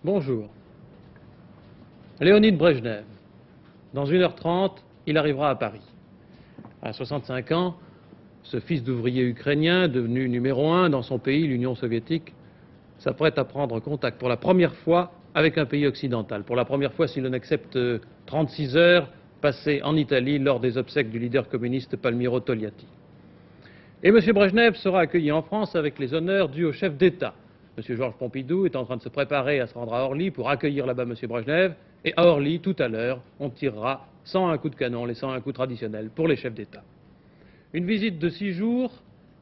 Bonjour. Léonid Brejnev. Dans 1h30, il arrivera à Paris. À 65 ans, ce fils d'ouvrier ukrainien, devenu numéro 1 dans son pays, l'Union soviétique, s'apprête à prendre contact pour la première fois avec un pays occidental. Pour la première fois, si l'on accepte 36 heures passées en Italie lors des obsèques du leader communiste Palmiro Togliatti. Et M. Brejnev sera accueilli en France avec les honneurs dus au chef d'État. M. Georges Pompidou est en train de se préparer à se rendre à Orly pour accueillir là-bas M. Brejnev. Et à Orly, tout à l'heure, on tirera 101 coups de canon, les 101 coups traditionnels pour les chefs d'État. Une visite de 6 jours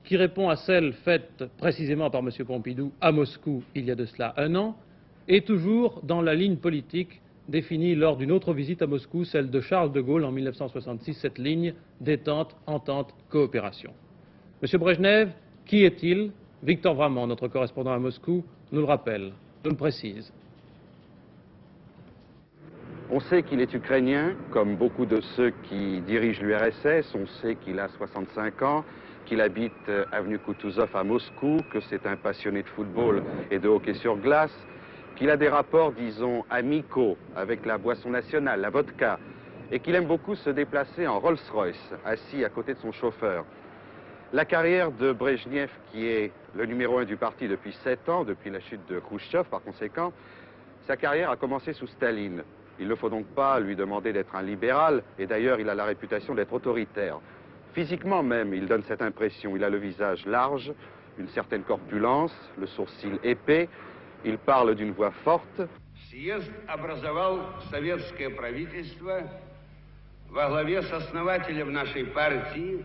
qui répond à celle faite précisément par M. Pompidou à Moscou il y a de cela 1 an, et toujours dans la ligne politique définie lors d'une autre visite à Moscou, celle de Charles de Gaulle en 1966, cette ligne détente, entente, coopération. M. Brejnev, qui est-il? Victor Vrament, notre correspondant à Moscou, nous le rappelle, nous le précise. On sait qu'il est ukrainien, comme beaucoup de ceux qui dirigent l'URSS. On sait qu'il a 65 ans, qu'il habite avenue Kutuzov à Moscou, que c'est un passionné de football et de hockey sur glace, qu'il a des rapports, disons, amicaux avec la boisson nationale, la vodka, et qu'il aime beaucoup se déplacer en Rolls-Royce, assis à côté de son chauffeur. La carrière de Brejnev, qui est le numéro 1 du parti depuis 7 ans, depuis la chute de Khrouchtchev par conséquent, sa carrière a commencé sous Staline. Il ne faut donc pas lui demander d'être un libéral, et d'ailleurs il a la réputation d'être autoritaire. Physiquement même, il donne cette impression. Il a le visage large, une certaine corpulence, le sourcil épais, il parle d'une voix forte. Съезд образовал советское правительство во главе с основателем нашей партии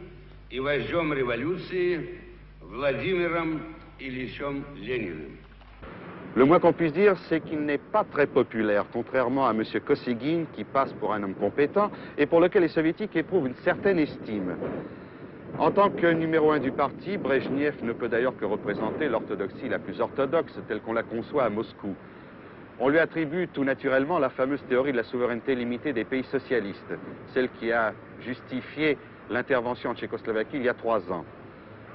и вождем революции Владимиром Ильичем Лениным. Le moins qu'on puisse dire, c'est qu'il n'est pas très populaire, contrairement à M. Kosygin, qui passe pour un homme compétent et pour lequel les soviétiques éprouvent une certaine estime. En tant que numéro 1 du parti, Brejnev ne peut d'ailleurs que représenter l'orthodoxie la plus orthodoxe, telle qu'on la conçoit à Moscou. On lui attribue tout naturellement la fameuse théorie de la souveraineté limitée des pays socialistes, celle qui a justifié l'intervention en Tchécoslovaquie il y a 3 ans.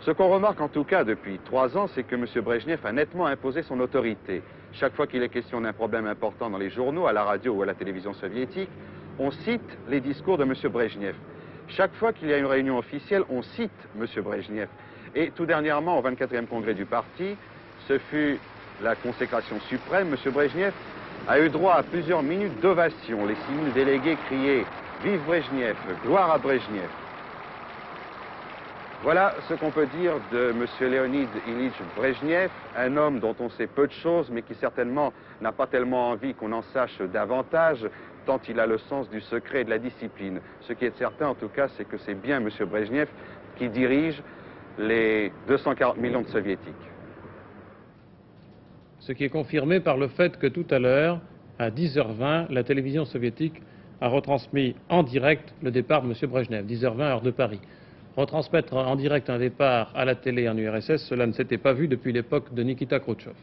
Ce qu'on remarque en tout cas depuis 3 ans, c'est que M. Brejnev a nettement imposé son autorité. Chaque fois qu'il est question d'un problème important dans les journaux, à la radio ou à la télévision soviétique, on cite les discours de M. Brejnev. Chaque fois qu'il y a une réunion officielle, on cite M. Brejnev. Et tout dernièrement, au 24e congrès du parti, ce fut la consécration suprême. M. Brejnev a eu droit à plusieurs minutes d'ovation. Les 6000 délégués criaient « Vive Brejnev »,« Gloire à Brejnev ». Voilà ce qu'on peut dire de M. Leonid Ilyich Brejnev, un homme dont on sait peu de choses, mais qui certainement n'a pas tellement envie qu'on en sache davantage, tant il a le sens du secret et de la discipline. Ce qui est certain, en tout cas, c'est que c'est bien M. Brejnev qui dirige les 240 millions de soviétiques. Ce qui est confirmé par le fait que tout à l'heure, à 10h20, la télévision soviétique a retransmis en direct le départ de M. Brejnev, 10h20 heure de Paris. Retransmettre en direct un départ à la télé en URSS, cela ne s'était pas vu depuis l'époque de Nikita Khrouchtchev.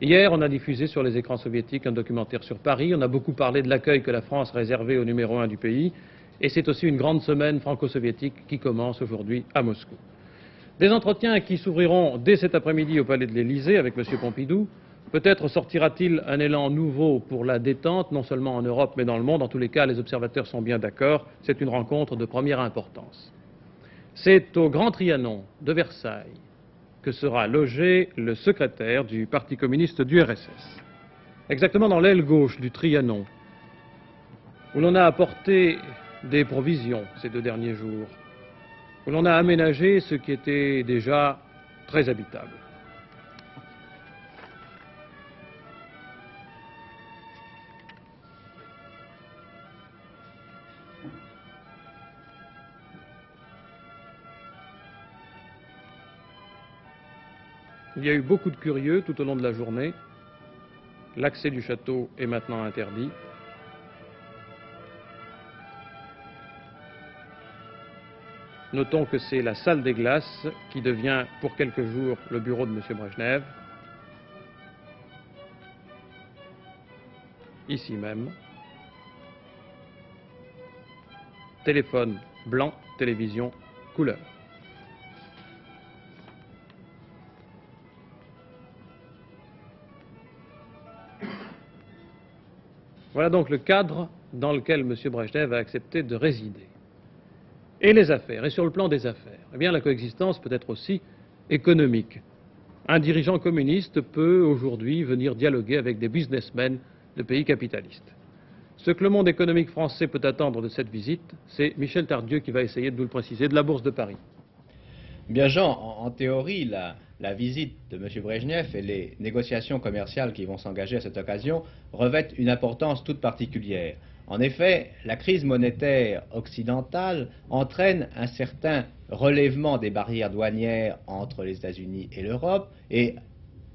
Hier, on a diffusé sur les écrans soviétiques un documentaire sur Paris. On a beaucoup parlé de l'accueil que la France réservait au numéro 1 du pays. Et c'est aussi une grande semaine franco-soviétique qui commence aujourd'hui à Moscou. Des entretiens qui s'ouvriront dès cet après-midi au Palais de l'Élysée avec M. Pompidou. Peut-être sortira-t-il un élan nouveau pour la détente, non seulement en Europe mais dans le monde. En tous les cas, les observateurs sont bien d'accord. C'est une rencontre de première importance. C'est au Grand Trianon de Versailles que sera logé le secrétaire du Parti communiste du RSS. Exactement dans l'aile gauche du Trianon, où l'on a apporté des provisions ces 2 derniers jours, où l'on a aménagé ce qui était déjà très habitable. Il y a eu beaucoup de curieux tout au long de la journée. L'accès du château est maintenant interdit. Notons que c'est la salle des glaces qui devient pour quelques jours le bureau de M. Brejnev. Ici même. Téléphone blanc, télévision couleur. Voilà donc le cadre dans lequel M. Brejnev a accepté de résider. Et les affaires, et sur le plan des affaires, eh bien la coexistence peut être aussi économique. Un dirigeant communiste peut aujourd'hui venir dialoguer avec des businessmen de pays capitalistes. Ce que le monde économique français peut attendre de cette visite, c'est Michel Tardieu qui va essayer de nous le préciser, de la Bourse de Paris. Bien Jean, en théorie, la visite de M. Brejnev et les négociations commerciales qui vont s'engager à cette occasion revêtent une importance toute particulière. En effet, la crise monétaire occidentale entraîne un certain relèvement des barrières douanières entre les États-Unis et l'Europe et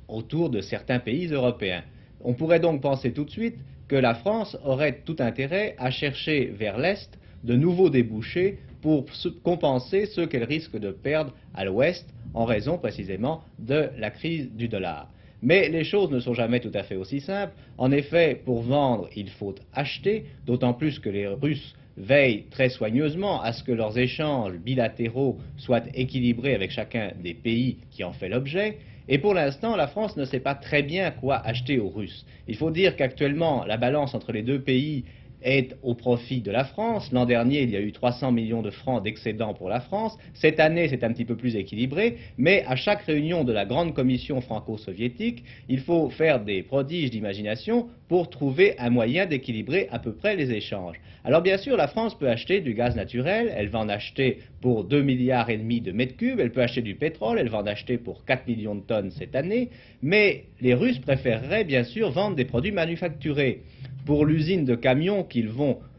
autour de certains pays européens. On pourrait donc penser tout de suite que la France aurait tout intérêt à chercher vers l'Est de nouveaux débouchés pour compenser ceux qu'elle risque de perdre à l'Ouest en raison précisément de la crise du dollar. Mais les choses ne sont jamais tout à fait aussi simples. En effet, pour vendre, il faut acheter, d'autant plus que les Russes veillent très soigneusement à ce que leurs échanges bilatéraux soient équilibrés avec chacun des pays qui en fait l'objet. Et pour l'instant, la France ne sait pas très bien quoi acheter aux Russes. Il faut dire qu'actuellement, la balance entre les deux pays est au profit de la France. L'an dernier, il y a eu 300 millions de francs d'excédent pour la France. Cette année, c'est un petit peu plus équilibré, mais à chaque réunion de la grande commission franco-soviétique, il faut faire des prodiges d'imagination pour trouver un moyen d'équilibrer à peu près les échanges. Alors bien sûr, la France peut acheter du gaz naturel, elle va en acheter pour 2,5 milliards de mètres cubes, elle peut acheter du pétrole, elle va en acheter pour 4 millions de tonnes cette année, mais les Russes préféreraient bien sûr vendre des produits manufacturés. Pour l'usine de camions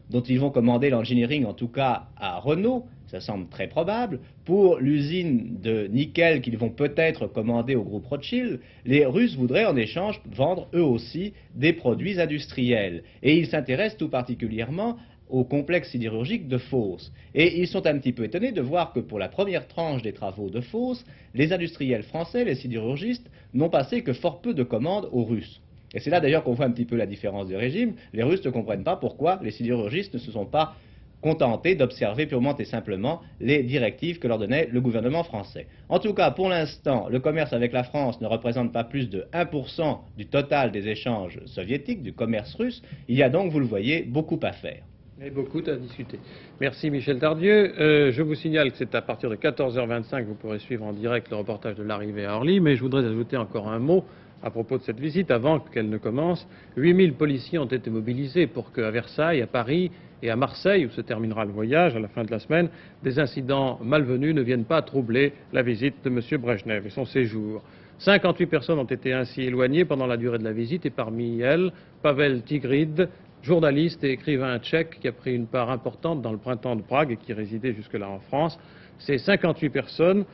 dont ils vont commander l'engineering, en tout cas à Renault, ça semble très probable. Pour l'usine de nickel qu'ils vont peut-être commander au groupe Rothschild, les Russes voudraient en échange vendre eux aussi des produits industriels. Et ils s'intéressent tout particulièrement au complexe sidérurgique de Fos. Et ils sont un petit peu étonnés de voir que pour la première tranche des travaux de Fos, les industriels français, les sidérurgistes, n'ont passé que fort peu de commandes aux Russes. Et c'est là d'ailleurs qu'on voit un petit peu la différence de régime. Les Russes ne comprennent pas pourquoi les sidérurgistes ne se sont pas contentés d'observer purement et simplement les directives que leur donnait le gouvernement français. En tout cas, pour l'instant, le commerce avec la France ne représente pas plus de 1% du total des échanges soviétiques, du commerce russe. Il y a donc, vous le voyez, beaucoup à faire. Et beaucoup à discuter. Merci Michel Tardieu. Je vous signale que c'est à partir de 14h25 que vous pourrez suivre en direct le reportage de l'arrivée à Orly, mais je voudrais ajouter encore un mot à propos de cette visite, avant qu'elle ne commence. 8000 policiers ont été mobilisés pour qu'à Versailles, à Paris et à Marseille, où se terminera le voyage à la fin de la semaine, des incidents malvenus ne viennent pas troubler la visite de M. Brejnev et son séjour. 58 personnes ont été ainsi éloignées pendant la durée de la visite, et parmi elles, Pavel Tigrid, journaliste et écrivain tchèque qui a pris une part importante dans le printemps de Prague et qui résidait jusque-là en France. Ces 58 personnes,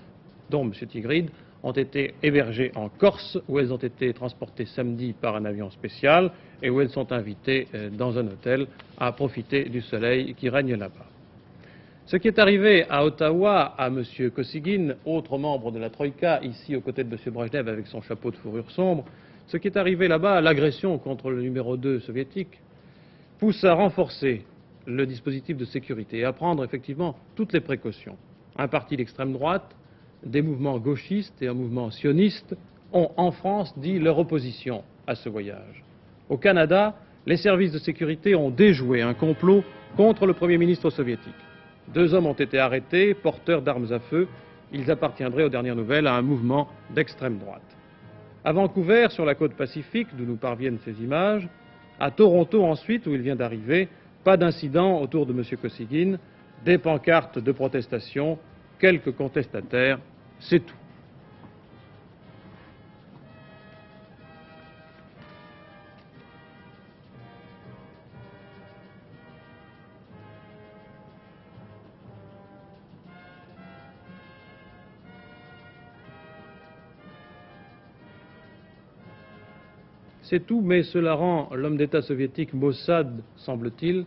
dont M. Tigrid, ont été hébergées en Corse, où elles ont été transportées samedi par un avion spécial et où elles sont invitées dans un hôtel à profiter du soleil qui règne là-bas. Ce qui est arrivé à Ottawa à M. Kosygin, autre membre de la Troïka, ici aux côtés de M. Brejnev avec son chapeau de fourrure sombre, ce qui est arrivé là-bas, l'agression contre le numéro 2 soviétique, pousse à renforcer le dispositif de sécurité et à prendre effectivement toutes les précautions. Un parti d'extrême droite, des mouvements gauchistes et un mouvement sioniste ont en France dit leur opposition à ce voyage. Au Canada, les services de sécurité ont déjoué un complot contre le Premier ministre soviétique. 2 hommes ont été arrêtés, porteurs d'armes à feu. Ils appartiendraient aux dernières nouvelles à un mouvement d'extrême droite. À Vancouver, sur la côte Pacifique, d'où nous parviennent ces images, à Toronto ensuite, où il vient d'arriver, pas d'incident autour de M. Kosygin, des pancartes de protestation, quelques contestataires, c'est tout. C'est tout, mais cela rend l'homme d'État soviétique Mossad, semble-t-il,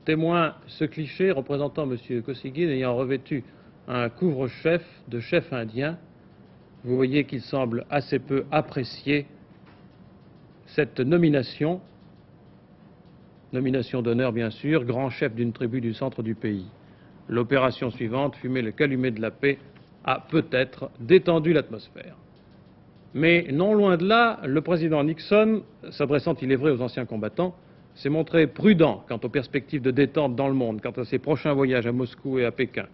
témoin ce cliché représentant M. Kosygin ayant revêtu un couvre-chef de chef indien. Vous voyez qu'il semble assez peu apprécier cette nomination d'honneur bien sûr, grand chef d'une tribu du centre du pays. L'opération suivante, fumer le calumet de la paix, a peut-être détendu l'atmosphère. Mais non loin de là, le président Nixon, s'adressant il est vrai aux anciens combattants, s'est montré prudent quant aux perspectives de détente dans le monde, quant à ses prochains voyages à Moscou et à Pékin.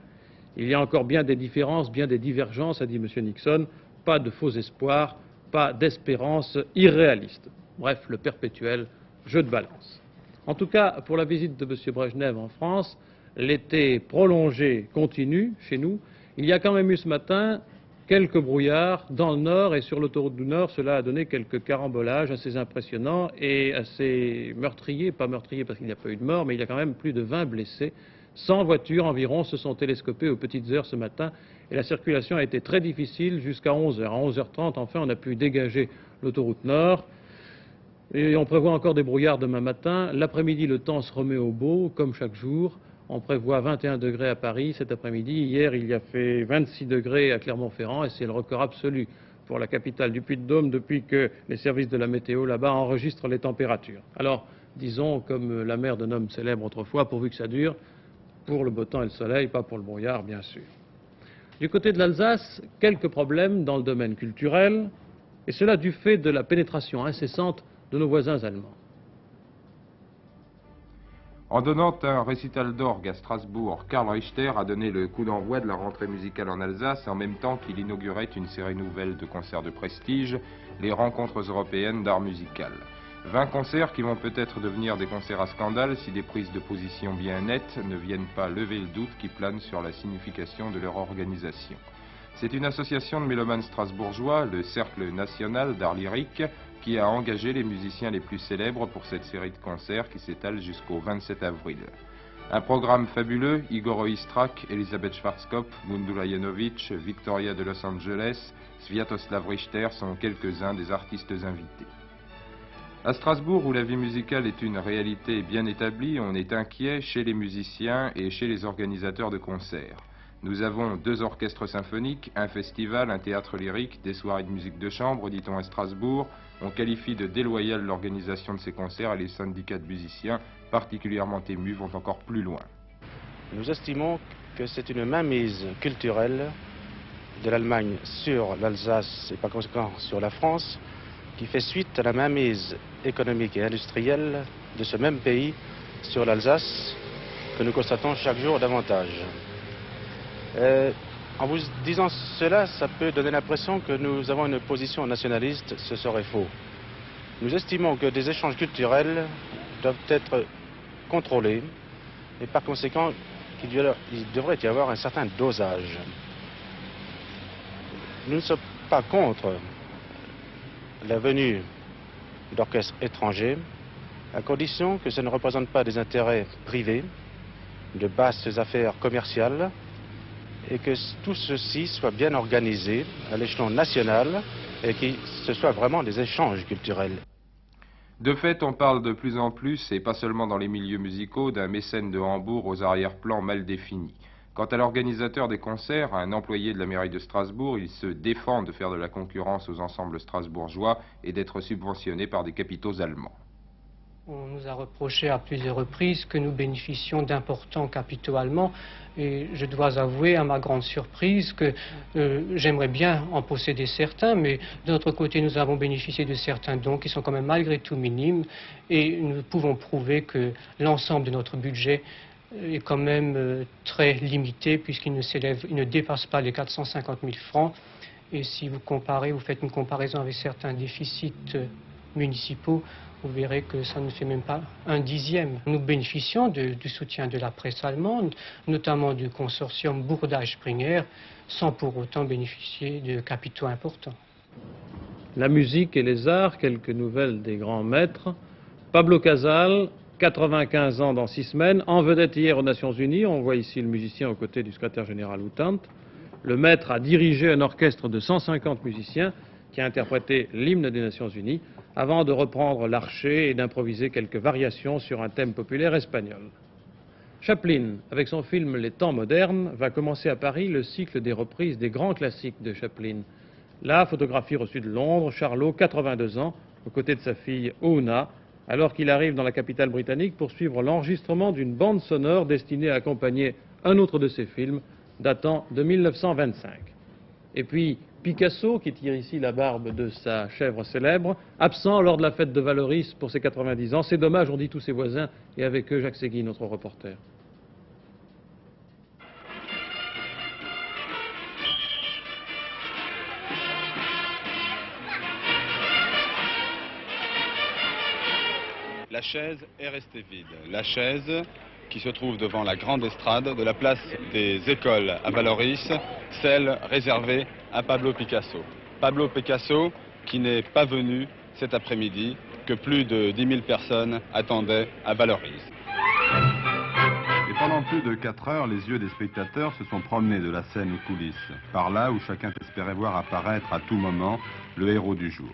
Il y a encore bien des différences, bien des divergences, a dit M. Nixon, pas de faux espoirs, pas d'espérances irréalistes. Bref, le perpétuel jeu de balance. En tout cas, pour la visite de M. Brejnev en France, l'été prolongé continue chez nous. Il y a quand même eu ce matin quelques brouillards dans le nord et sur l'autoroute du Nord. Cela a donné quelques carambolages assez impressionnants et assez meurtriers. Pas meurtriers parce qu'il n'y a pas eu de mort, mais il y a quand même plus de 20 blessés. 100 voitures environ se sont télescopées aux petites heures ce matin et la circulation a été très difficile jusqu'à 11h. À 11h30, enfin, on a pu dégager l'autoroute Nord. Et on prévoit encore des brouillards demain matin. L'après-midi, le temps se remet au beau, comme chaque jour. On prévoit 21 degrés à Paris cet après-midi. Hier, il y a fait 26 degrés à Clermont-Ferrand et c'est le record absolu pour la capitale du Puy-de-Dôme depuis que les services de la météo là-bas enregistrent les températures. Alors, disons, comme la mère d'un homme célèbre autrefois, pourvu que ça dure, pour le beau temps et le soleil, pas pour le brouillard, bien sûr. Du côté de l'Alsace, quelques problèmes dans le domaine culturel, et cela du fait de la pénétration incessante de nos voisins allemands. En donnant un récital d'orgue à Strasbourg, Karl Richter a donné le coup d'envoi de la rentrée musicale en Alsace en même temps qu'il inaugurait une série nouvelle de concerts de prestige, les Rencontres européennes d'art musical. 20 concerts qui vont peut-être devenir des concerts à scandale si des prises de position bien nettes ne viennent pas lever le doute qui plane sur la signification de leur organisation. C'est une association de mélomanes strasbourgeois, le Cercle national d'art lyrique, qui a engagé les musiciens les plus célèbres pour cette série de concerts qui s'étale jusqu'au 27 avril. Un programme fabuleux, Igor Oistrakh, Elisabeth Schwarzkopf, Gundula Janowicz, Victoria de Los Angeles, Sviatoslav Richter sont quelques-uns des artistes invités. À Strasbourg, où la vie musicale est une réalité bien établie, on est inquiet chez les musiciens et chez les organisateurs de concerts. Nous avons 2 orchestres symphoniques, un festival, un théâtre lyrique, des soirées de musique de chambre, dit-on à Strasbourg. On qualifie de déloyale l'organisation de ces concerts et les syndicats de musiciens, particulièrement émus, vont encore plus loin. Nous estimons que c'est une mainmise culturelle de l'Allemagne sur l'Alsace et par conséquent sur la France qui fait suite à la mainmise économique et industrielle de ce même pays sur l'Alsace que nous constatons chaque jour davantage. En vous disant cela, ça peut donner l'impression que nous avons une position nationaliste, ce serait faux. Nous estimons que des échanges culturels doivent être contrôlés et par conséquent il devrait y avoir un certain dosage. Nous ne sommes pas contre la venue d'orchestres étrangers, à condition que ça ne représente pas des intérêts privés, de basses affaires commerciales, et que tout ceci soit bien organisé à l'échelon national et que ce soit vraiment des échanges culturels. De fait, on parle de plus en plus, et pas seulement dans les milieux musicaux, d'un mécène de Hambourg aux arrière-plans mal définis. Quant à l'organisateur des concerts, un employé de la mairie de Strasbourg, il se défend de faire de la concurrence aux ensembles strasbourgeois et d'être subventionné par des capitaux allemands. On nous a reproché à plusieurs reprises que nous bénéficions d'importants capitaux allemands et je dois avouer à ma grande surprise que j'aimerais bien en posséder certains, mais de notre côté nous avons bénéficié de certains dons qui sont quand même malgré tout minimes et nous pouvons prouver que l'ensemble de notre budget est quand même très limité puisqu'il ne dépasse pas les 450 000 francs et si vous faites une comparaison avec certains déficits municipaux, vous verrez que ça ne fait même pas 1/10. Nous bénéficions du soutien de la presse allemande, notamment du consortium Burda-Springer, sans pour autant bénéficier de capitaux importants. La musique et les arts, quelques nouvelles des grands maîtres. Pablo Casals, 95 ans dans 6 semaines, en vedette hier aux Nations Unies. On voit ici le musicien aux côtés du secrétaire général Outant. Le maître a dirigé un orchestre de 150 musiciens qui a interprété l'hymne des Nations Unies avant de reprendre l'archet et d'improviser quelques variations sur un thème populaire espagnol. Chaplin, avec son film Les Temps modernes, va commencer à Paris le cycle des reprises des grands classiques de Chaplin. La photographie reçue de Londres, Charlot, 82 ans, aux côtés de sa fille Oona, alors qu'il arrive dans la capitale britannique pour suivre l'enregistrement d'une bande sonore destinée à accompagner un autre de ses films, datant de 1925. Et puis, Picasso, qui tire ici la barbe de sa chèvre célèbre, absent lors de la fête de Valoris pour ses 90 ans. C'est dommage, on dit tous ses voisins, et avec eux Jacques Séguy, notre reporter. La chaise est restée vide. La chaise qui se trouve devant la grande estrade de la place des écoles à Valoris, celle réservée à Pablo Picasso. Pablo Picasso qui n'est pas venu cet après-midi, que plus de 10 000 personnes attendaient à Valoris. Et pendant plus de 4 heures, les yeux des spectateurs se sont promenés de la scène aux coulisses, par là où chacun espérait voir apparaître à tout moment le héros du jour.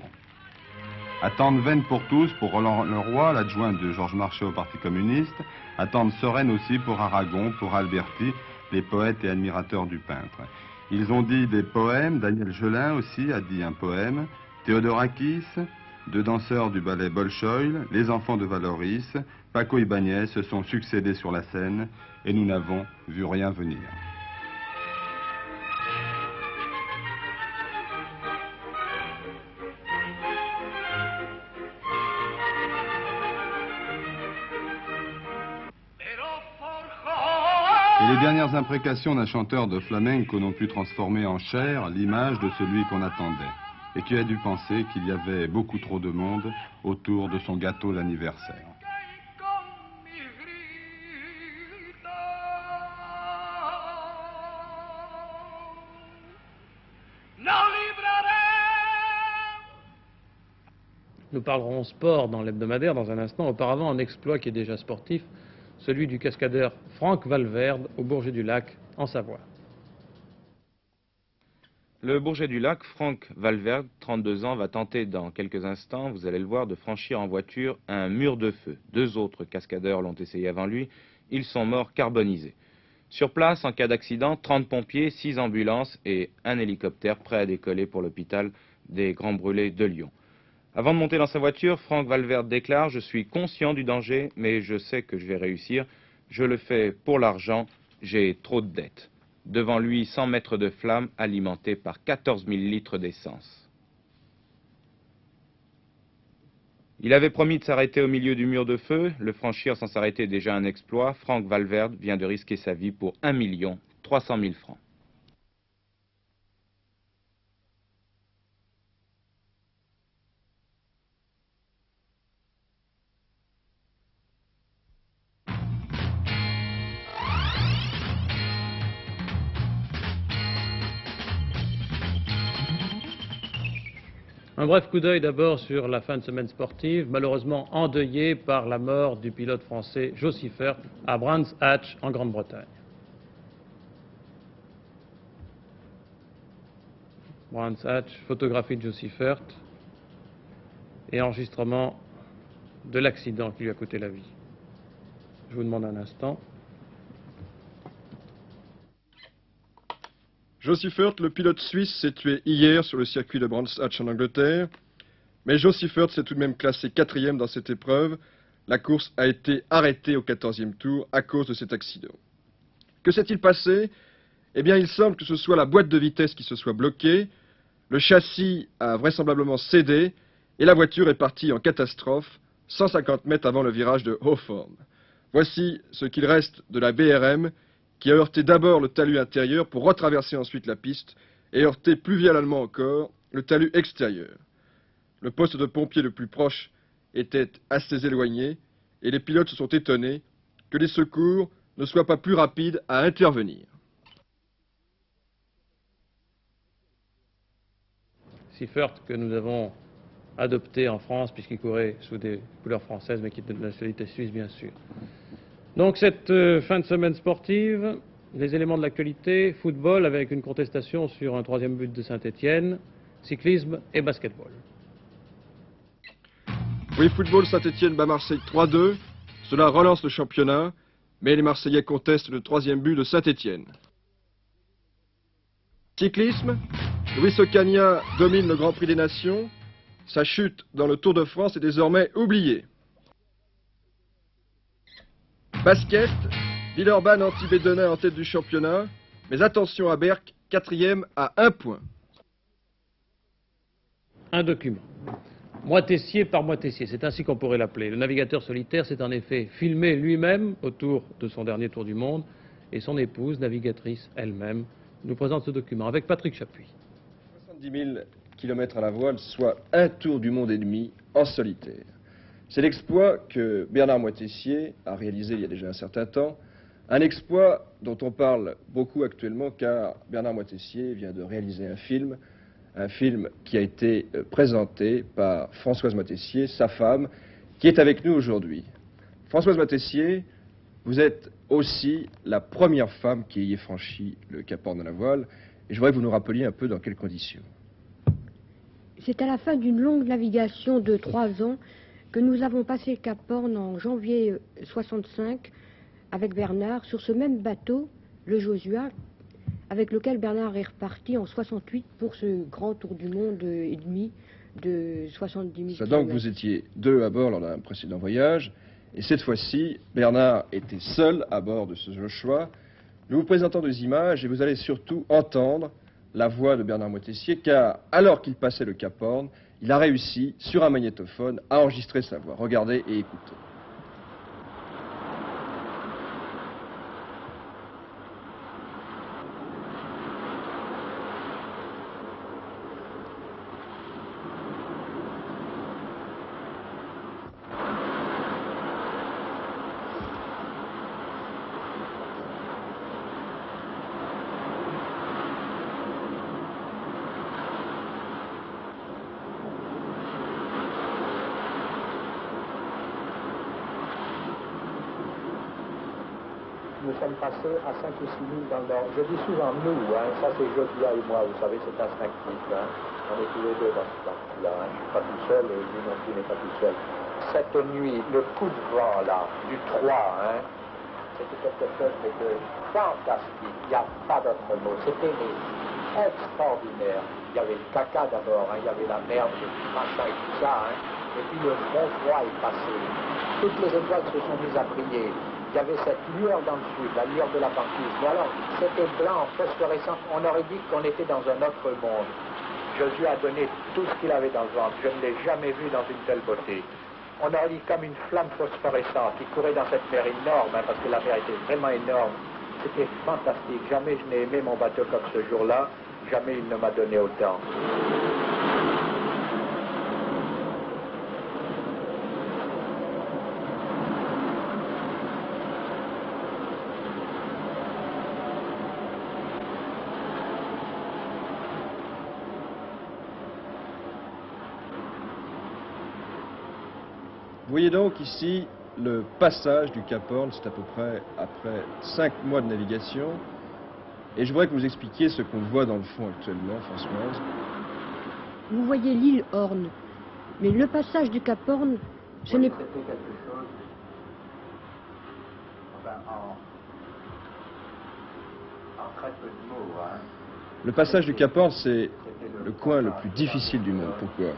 Attente vaine pour tous, pour Roland Leroy, l'adjoint de Georges Marchais au Parti communiste. Attente sereine aussi pour Aragon, pour Alberti, les poètes et admirateurs du peintre. Ils ont dit des poèmes, Daniel Gelin aussi a dit un poème, Théodorakis, 2 danseurs du ballet Bolchoï, les enfants de Valoris, Paco Ibáñez se sont succédés sur la scène et nous n'avons vu rien venir. Et les dernières imprécations d'un chanteur de flamenco n'ont pu transformer en chair l'image de celui qu'on attendait et qui a dû penser qu'il y avait beaucoup trop de monde autour de son gâteau d'anniversaire. Nous parlerons sport dans l'hebdomadaire dans un instant. Auparavant, un exploit qui est déjà sportif, celui du cascadeur Franck Valverde au Bourget-du-Lac, en Savoie. Le Bourget-du-Lac, Franck Valverde, 32 ans, va tenter dans quelques instants, vous allez le voir, de franchir en voiture un mur de feu. 2 autres cascadeurs l'ont essayé avant lui, ils sont morts carbonisés. Sur place, en cas d'accident, 30 pompiers, 6 ambulances et un hélicoptère prêt à décoller pour l'hôpital des Grands Brûlés de Lyon. Avant de monter dans sa voiture, Franck Valverde déclare « Je suis conscient du danger, mais je sais que je vais réussir. Je le fais pour l'argent, j'ai trop de dettes. » Devant lui, 100 mètres de flammes alimentés par 14 000 litres d'essence. Il avait promis de s'arrêter au milieu du mur de feu. Le franchir sans s'arrêter est déjà un exploit. Franck Valverde vient de risquer sa vie pour 1 300 000 francs. Un bref coup d'œil d'abord sur la fin de semaine sportive, malheureusement endeuillée par la mort du pilote français Jo Siffert à Brands Hatch en Grande-Bretagne. Brands Hatch, photographie de Jo Siffert et enregistrement de l'accident qui lui a coûté la vie. Je vous demande un instant. Jo Siffert, le pilote suisse, s'est tué hier sur le circuit de Brands Hatch en Angleterre. Mais Jo Siffert s'est tout de même classé 4e dans cette épreuve. La course a été arrêtée au 14e tour à cause de cet accident. Que s'est-il passé? Eh bien, il semble que ce soit la boîte de vitesse qui se soit bloquée. Le châssis a vraisemblablement cédé et la voiture est partie en catastrophe 150 mètres avant le virage de Hawthorne. Voici ce qu'il reste de la BRM qui a heurté d'abord le talus intérieur pour retraverser ensuite la piste et heurter plus violemment encore le talus extérieur. Le poste de pompiers le plus proche était assez éloigné et les pilotes se sont étonnés que les secours ne soient pas plus rapides à intervenir. Siffert que nous avons adopté en France puisqu'il courait sous des couleurs françaises mais qui était de nationalité suisse bien sûr. Donc cette fin de semaine sportive, les éléments de l'actualité, football avec une contestation sur un 3e but de Saint-Étienne, cyclisme et basketball. Oui, football, Saint-Étienne bat Marseille 3-2. Cela relance le championnat, mais les Marseillais contestent le 3e but de Saint-Étienne. Cyclisme, Luis Ocaña domine le Grand Prix des Nations. Sa chute dans le Tour de France est désormais oubliée. Basket, Villeurbanne anti-Bédonin en tête du championnat, mais attention à Berck, 4e à 1 point. un document. Moitessier par moitessier, c'est ainsi qu'on pourrait l'appeler. Le navigateur solitaire s'est en effet filmé lui-même autour de son dernier tour du monde, et son épouse, navigatrice elle-même, nous présente ce document avec Patrick Chapuis. 70 000 km à la voile, soit un tour du monde et demi en solitaire. C'est l'exploit que Bernard Moitessier a réalisé il y a déjà un certain temps, un exploit dont on parle beaucoup actuellement car Bernard Moitessier vient de réaliser un film qui a été présenté par Françoise Moitessier, sa femme, qui est avec nous aujourd'hui. Françoise Moitessier, vous êtes aussi la première femme qui ait franchi le Cap Horn à la voile, et je voudrais que vous nous rappeliez un peu dans quelles conditions. C'est à la fin d'une longue navigation de 3 ans que nous avons passé le Cap Horn en janvier 65 avec Bernard sur ce même bateau, le Josua, avec lequel Bernard est reparti en 68 pour ce grand tour du monde et demi de 70 000 km. Donc vous étiez deux à bord lors d'un précédent voyage, et cette fois-ci, Bernard était seul à bord de ce Joshua. Nous vous présentons des images et vous allez surtout entendre la voix de Bernard Moitessier, car alors qu'il passait le Cap Horn, il a réussi, sur un magnétophone, à enregistrer sa voix. Regardez et écoutez. Nous sommes passés à 5 ou 6 milles dans le nord. Je dis souvent nous, hein, ça c'est Josua et moi, vous savez, c'est instinctif. Hein. On est tous les deux dans ce parti-là. Hein. Je ne suis pas tout seul et lui non plus n'est pas tout seul. Cette nuit, le coup de vent là, du 3, hein, c'était quelque chose de fantastique. Il n'y a pas d'autre mot. C'était extraordinaire. Il y avait le caca d'abord, hein, il y avait la merde, le machin et tout ça. Hein. Et puis le bon froid est passé. Toutes les étoiles se sont mises à briller. Il y avait cette lueur dans le sud, la lueur de la banquise. Mais alors, c'était blanc, phosphorescent. On aurait dit qu'on était dans un autre monde. Josué a donné tout ce qu'il avait dans le ventre. Je ne l'ai jamais vu dans une telle beauté. On aurait dit comme une flamme phosphorescente qui courait dans cette mer énorme, hein, parce que la mer était vraiment énorme. C'était fantastique. Jamais je n'ai aimé mon bateau comme ce jour-là. Jamais il ne m'a donné autant. Vous voyez donc ici le passage du Cap Horn, c'est à peu près après 5 mois de navigation. Et je voudrais que vous expliquiez ce qu'on voit dans le fond actuellement, Françoise. Vous voyez l'île Horn, mais le passage du Cap Horn, ce n'est pas... Le passage du Cap Horn, c'est le coin le plus difficile du monde. Pourquoi?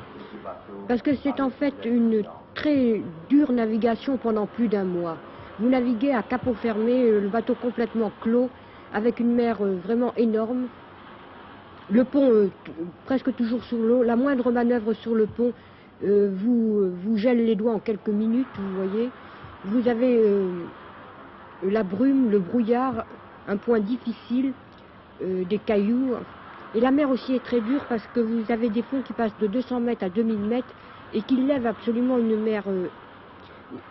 Parce que c'est en fait une très dure navigation pendant plus d'1 mois. Vous naviguez à capot fermé, le bateau complètement clos, avec une mer vraiment énorme. Le pont presque toujours sous l'eau. La moindre manœuvre sur le pont vous gèle les doigts en quelques minutes, vous voyez. Vous avez la brume, le brouillard, un point difficile, des cailloux. Et la mer aussi est très dure parce que vous avez des fonds qui passent de 200 mètres à 2000 mètres et qui lèvent absolument une mer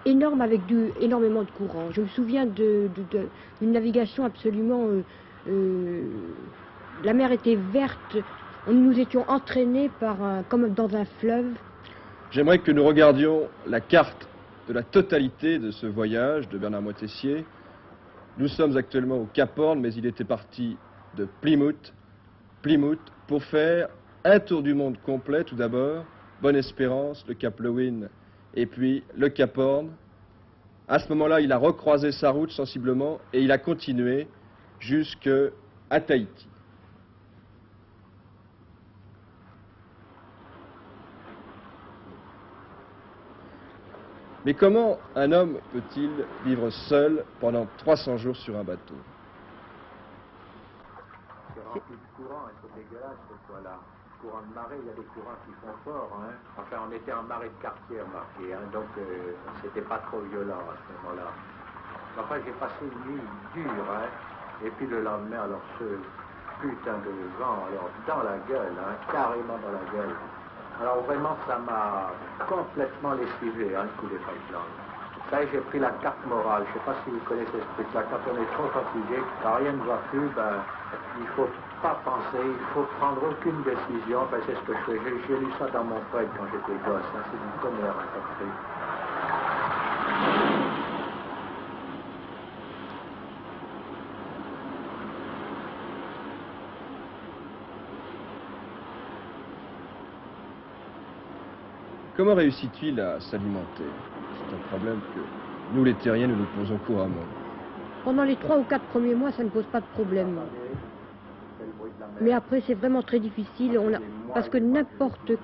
énorme avec énormément de courant. Je me souviens d'une navigation absolument... la mer était verte, nous étions entraînés comme dans un fleuve. J'aimerais que nous regardions la carte de la totalité de ce voyage de Bernard Moitessier. Nous sommes actuellement au Cap Horn, mais il était parti de Plymouth pour faire un tour du monde complet tout d'abord, Bonne-Espérance, le Cap Lewin et puis le Cap Horn. À ce moment-là, il a recroisé sa route sensiblement et il a continué jusqu'à Tahiti. Mais comment un homme peut-il vivre seul pendant 300 jours sur un bateau? C'est rempli de courant et c'est dégueulasse cette fois-là. courants de marée, il y a des courants qui font fort. Hein. Enfin, on était en marée de quartier, remarquez, hein, donc c'était pas trop violent à ce moment-là. Enfin, j'ai passé une nuit dure, hein, et puis le lendemain, alors ce putain de vent, alors dans la gueule, hein, carrément dans la gueule. Alors vraiment, ça m'a complètement lessivé, hein, le coup des Falklands. Ça y est, j'ai pris la carte morale. Je ne sais pas si vous connaissez ce truc-là. Quand on est trop fatigué, quand rien ne va plus, ben, il ne faut pas penser, il ne faut prendre aucune décision. Ben, c'est ce que je fais. J'ai lu ça dans mon poète quand j'étais gosse. Hein. C'est du tonnerre, hein, ça fait. Comment réussit-il à s'alimenter? C'est un problème que nous, les terriens, nous nous posons couramment. Pendant les 3 ou 4 premiers mois, ça ne pose pas de problème. Mais après, c'est vraiment très difficile, parce que n'importe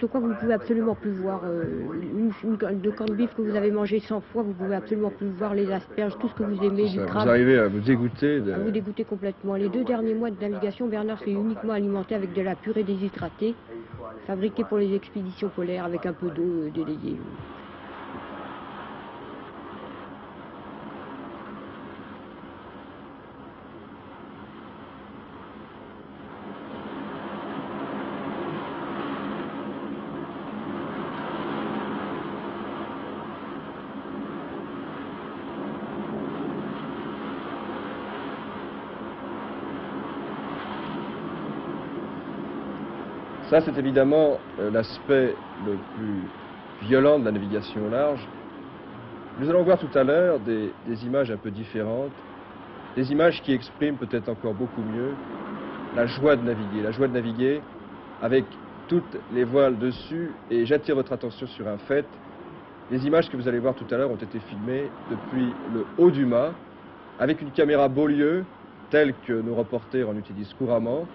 quoi, vous ne pouvez absolument plus voir. De corned beef que vous avez mangé 100 fois, vous ne pouvez absolument plus voir les asperges, tout ce que vous aimez, du crabe. Vous arrivez à vous dégoûter À vous dégoûter complètement. Les 2 derniers mois de navigation, Bernard s'est uniquement alimenté avec de la purée déshydratée, fabriquée pour les expéditions polaires avec un peu d'eau délayée. Ça, c'est évidemment l'aspect le plus violent de la navigation au large. Nous allons voir tout à l'heure des images un peu différentes, des images qui expriment peut-être encore beaucoup mieux la joie de naviguer avec toutes les voiles dessus. Et j'attire votre attention sur un fait. Les images que vous allez voir tout à l'heure ont été filmées depuis le haut du mât, avec une caméra Beaulieu, telle que nos reporters en utilisent couramment.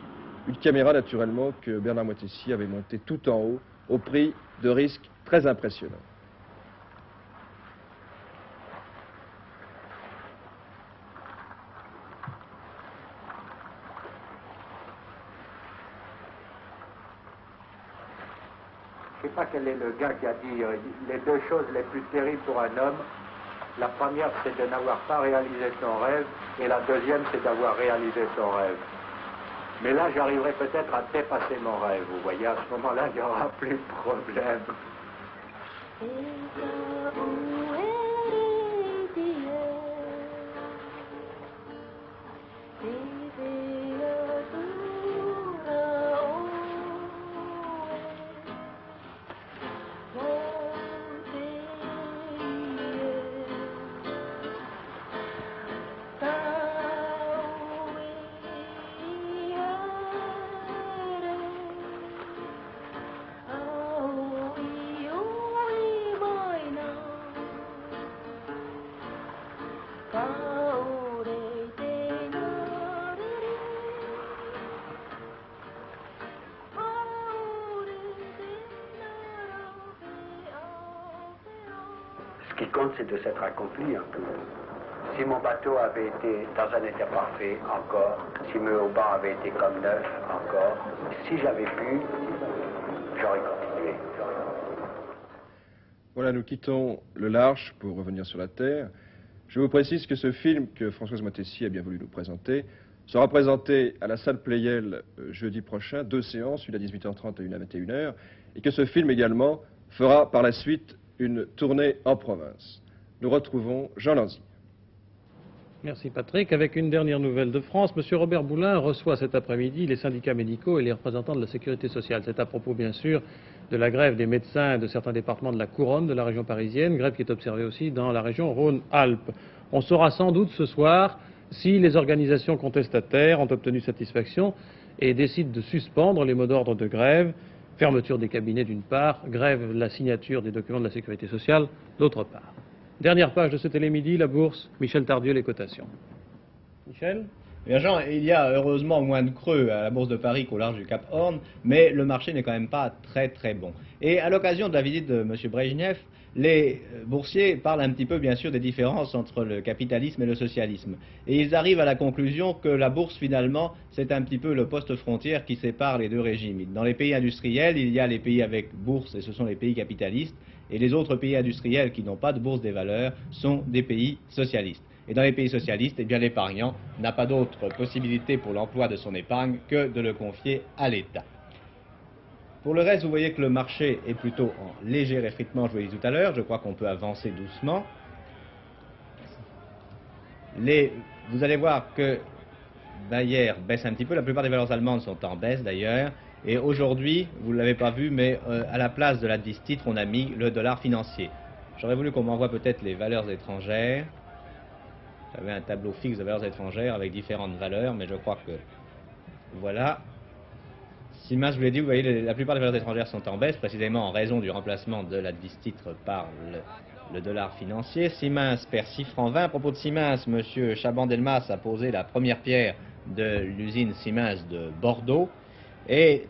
Une caméra, naturellement, que Bernard Moitessier avait montée tout en haut, au prix de risques très impressionnants. Je ne sais pas quel est le gars qui a dit les 2 choses les plus terribles pour un homme. La première, c'est de n'avoir pas réalisé son rêve, et la deuxième, c'est d'avoir réalisé son rêve. Mais là, j'arriverai peut-être à dépasser mon rêve, vous voyez, à ce moment-là, il n'y aura plus de problème. Ce qui compte, c'est de s'être accompli un peu. Si mon bateau avait été dans un état parfait, encore. Si mes haubans avaient été comme neuf, encore. Si j'avais pu, j'aurais continué. Voilà, nous quittons le large pour revenir sur la terre. Je vous précise que ce film que Françoise Moitessier a bien voulu nous présenter sera présenté à la salle Pleyel jeudi prochain, 2 séances, une à 18h30 et une à 21h, et que ce film également fera par la suite une tournée en province. Nous retrouvons Jean Lanzy. Merci Patrick. Avec une dernière nouvelle de France, M. Robert Boulin reçoit cet après-midi les syndicats médicaux et les représentants de la sécurité sociale. C'est à propos bien sûr de la grève des médecins de certains départements de la couronne, de la région parisienne, grève qui est observée aussi dans la région Rhône-Alpes. On saura sans doute ce soir si les organisations contestataires ont obtenu satisfaction et décident de suspendre les mots d'ordre de grève. Fermeture des cabinets d'une part, grève la signature des documents de la sécurité sociale d'autre part. Dernière page de ce télémidi, la bourse, Michel Tardieu, les cotations. Michel ? Bien Jean, il y a heureusement moins de creux à la Bourse de Paris qu'au large du Cap Horn, mais le marché n'est quand même pas très très bon. Et à l'occasion de la visite de M. Brejnev, les boursiers parlent un petit peu bien sûr des différences entre le capitalisme et le socialisme. Et ils arrivent à la conclusion que la bourse finalement c'est un petit peu le poste frontière qui sépare les deux régimes. Dans les pays industriels, il y a les pays avec bourse et ce sont les pays capitalistes, et les autres pays industriels qui n'ont pas de bourse des valeurs sont des pays socialistes. Et dans les pays socialistes, eh bien l'épargnant n'a pas d'autre possibilité pour l'emploi de son épargne que de le confier à l'État. Pour le reste, vous voyez que le marché est plutôt en léger effritement, je vous l'ai dit tout à l'heure. Je crois qu'on peut avancer doucement. Vous allez voir que Bayer baisse un petit peu. La plupart des valeurs allemandes sont en baisse d'ailleurs. Et aujourd'hui, vous ne l'avez pas vu, mais à la place de l'indice titre, on a mis le dollar financier. J'aurais voulu qu'on m'envoie peut-être les valeurs étrangères. J'avais un tableau fixe de valeurs étrangères avec différentes valeurs, mais je crois que voilà. Siemens, je vous l'ai dit, vous voyez, la plupart des valeurs étrangères sont en baisse, précisément en raison du remplacement de l'indice titre par le dollar financier. Siemens perd 6 francs 20. À propos de Siemens, M. Chaban-Delmas a posé la première pierre de l'usine Siemens de Bordeaux. Et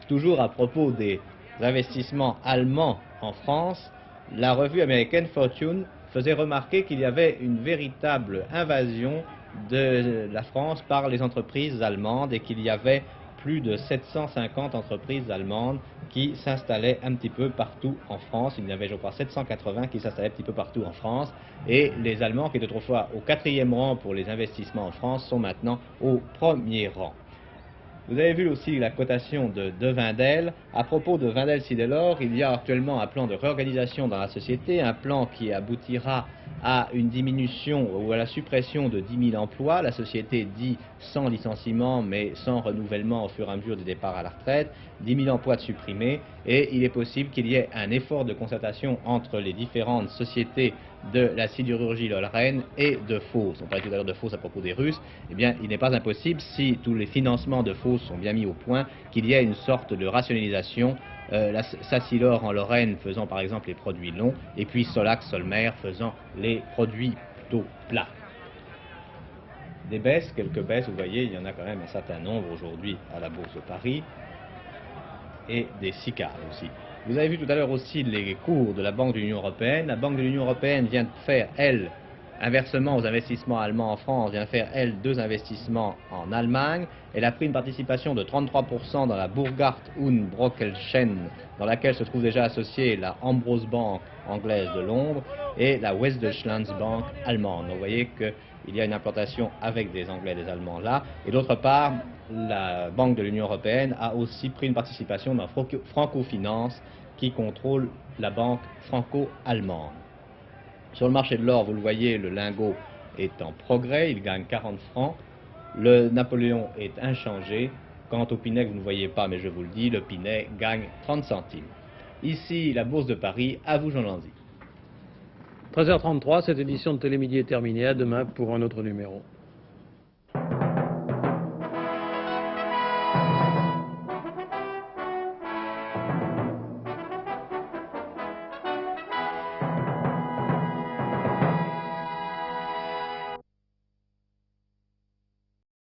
toujours à propos des investissements allemands en France, la revue américaine Fortune faisait remarquer qu'il y avait une véritable invasion de la France par les entreprises allemandes et qu'il y avait plus de 750 entreprises allemandes qui s'installaient un petit peu partout en France. Il y en avait, je crois, 780 qui s'installaient un petit peu partout en France. Et les Allemands, qui étaient autrefois au 4e rang pour les investissements en France, sont maintenant au 1er rang. Vous avez vu aussi la cotation de Wendel. À propos de Wendel-Siddelor, il y a actuellement un plan de réorganisation dans la société, un plan qui aboutira à une diminution ou à la suppression de 10 000 emplois. La société dit sans licenciement, mais sans renouvellement au fur et à mesure des départs à la retraite. 10 000 emplois de supprimés, et il est possible qu'il y ait un effort de concertation entre les différentes sociétés de la sidérurgie Lorraine et de Fos. On parlait tout à l'heure de Fos à propos des Russes. Eh bien, il n'est pas impossible, si tous les financements de Fos sont bien mis au point, qu'il y ait une sorte de rationalisation. La Sassilor en Lorraine faisant par exemple les produits longs, et puis Solax-Solmer faisant les produits plutôt plats. Des baisses, quelques baisses, vous voyez, il y en a quand même un certain nombre aujourd'hui à la Bourse de Paris, et des SICAV aussi. Vous avez vu tout à l'heure aussi les cours de la Banque de l'Union Européenne. La Banque de l'Union Européenne vient de faire, elle, inversement aux investissements allemands en France, vient faire, elle, 2 investissements en Allemagne. Elle a pris une participation de 33% dans la Burghardt und Brockelschen, dans laquelle se trouve déjà associée la Ambrose Bank anglaise de Londres et la Westdeutschlands Bank allemande. Donc, vous voyez qu'il y a une implantation avec des Anglais et des Allemands là. Et d'autre part, la Banque de l'Union Européenne a aussi pris une participation dans Franco-Finance qui contrôle la banque franco-allemande. Sur le marché de l'or, vous le voyez, le lingot est en progrès, il gagne 40 francs. Le Napoléon est inchangé. Quant au Pinet, vous ne voyez pas, mais je vous le dis, le Pinet gagne 30 centimes. Ici, la Bourse de Paris, à vous Jean Lanzy. 13h33, cette édition de Télémidi est terminée. À demain pour un autre numéro.